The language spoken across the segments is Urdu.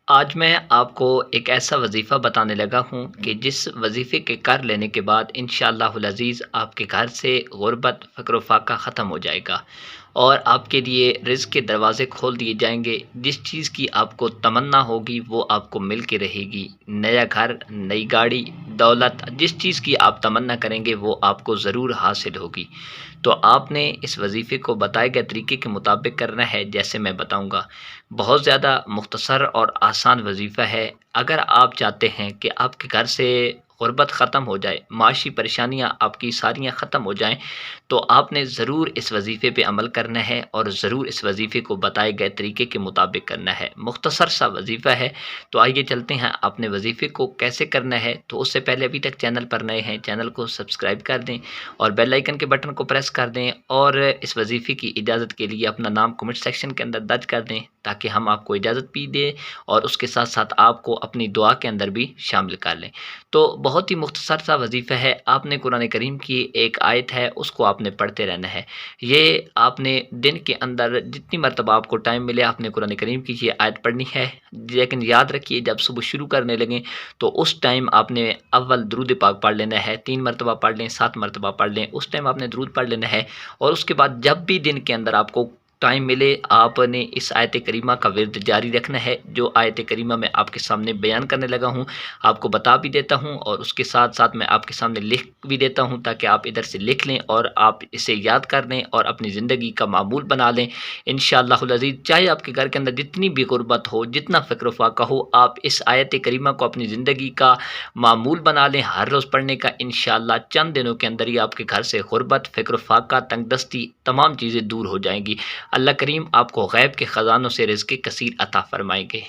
آج میں آپ کو ایک ایسا وظیفہ بتانے لگا ہوں کہ جس وظیفے کے کر لینے کے بعد انشاءاللہ العزیز آپ کے گھر سے غربت فقر و فاقہ ختم ہو جائے گا اور آپ کے لیے رزق کے دروازے کھول دیے جائیں گے۔ جس چیز کی آپ کو تمنا ہوگی وہ آپ کو مل کے رہے گی۔ نیا گھر، نئی گاڑی، دولت، جس چیز کی آپ تمنا کریں گے وہ آپ کو ضرور حاصل ہوگی۔ تو آپ نے اس وظیفے کو بتائے گئے طریقے کے مطابق کرنا ہے جیسے میں بتاؤں گا۔ بہت زیادہ مختصر اور آسان وظیفہ ہے۔ اگر آپ چاہتے ہیں کہ آپ کے گھر سے غربت ختم ہو جائے، معاشی پریشانیاں آپ کی ساریاں ختم ہو جائیں، تو آپ نے ضرور اس وظیفے پہ عمل کرنا ہے اور ضرور اس وظیفے کو بتائے گئے طریقے کے مطابق کرنا ہے۔ مختصر سا وظیفہ ہے، تو آئیے چلتے ہیں آپ نے وظیفے کو کیسے کرنا ہے۔ تو اس سے پہلے ابھی تک چینل پر نئے ہیں، چینل کو سبسکرائب کر دیں اور بیل آئیکن کے بٹن کو پریس کر دیں اور اس وظیفے کی اجازت کے لیے اپنا نام کمنٹ سیکشن کے اندر درج کر دیں تاکہ ہم آپ کو اجازت بھی دیں اور اس کے ساتھ ساتھ آپ کو اپنی دعا کے اندر بھی شامل کر لیں۔ تو بہت ہی مختصر سا وظیفہ ہے۔ آپ نے قرآن کریم کی ایک آیت ہے، اس کو آپ نے پڑھتے رہنا ہے۔ یہ آپ نے دن کے اندر جتنی مرتبہ آپ کو ٹائم ملے آپ نے قرآن کریم کی یہ آیت پڑھنی ہے، لیکن یاد رکھیے جب صبح شروع کرنے لگیں تو اس ٹائم آپ نے اول درود پاک پڑھ لینا ہے، 3 مرتبہ پڑھ لیں، 7 مرتبہ پڑھ لیں، اس ٹائم آپ نے درود پڑھ لینا ہے۔ اور اس کے بعد جب بھی دن کے اندر آپ کو ٹائم ملے آپ نے اس آیت کریمہ کا ورد جاری رکھنا ہے۔ جو آیت کریمہ میں آپ کے سامنے بیان کرنے لگا ہوں آپ کو بتا بھی دیتا ہوں اور اس کے ساتھ ساتھ میں آپ کے سامنے لکھ بھی دیتا ہوں تاکہ آپ ادھر سے لکھ لیں اور آپ اسے یاد کر لیں اور اپنی زندگی کا معمول بنا لیں انشاءاللہ العزیز۔ چاہے آپ کے گھر کے اندر جتنی بھی غربت ہو، جتنا فقر و فاقہ ہو، آپ اس آیت کریمہ کو اپنی زندگی کا معمول بنا لیں ہر روز پڑھنے کا۔ انشاءاللہ چند دنوں کے اندر ہی آپ کے گھر سے غربت، فقر و فاقہ، تنگ دستی تمام چیزیں دور ہو جائیں گی۔ اللہ کریم آپ کو غیب کے خزانوں سے رزق کثیر عطا فرمائیں گے۔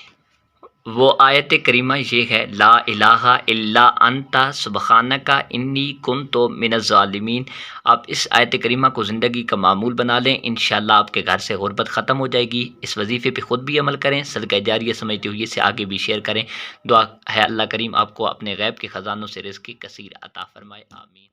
وہ آیت کریمہ یہ ہے، لا الہ الا انت سبحانک انی کنت من الظالمین۔ آپ اس آیت کریمہ کو زندگی کا معمول بنا لیں، انشاءاللہ آپ کے گھر سے غربت ختم ہو جائے گی۔ اس وظیفے پہ خود بھی عمل کریں، صدقہ جاریہ سمجھتے ہوئے اسے آگے بھی شیئر کریں۔ دعا ہے اللہ کریم آپ کو اپنے غیب کے خزانوں سے رزق کثیر عطا فرمائے، آمین۔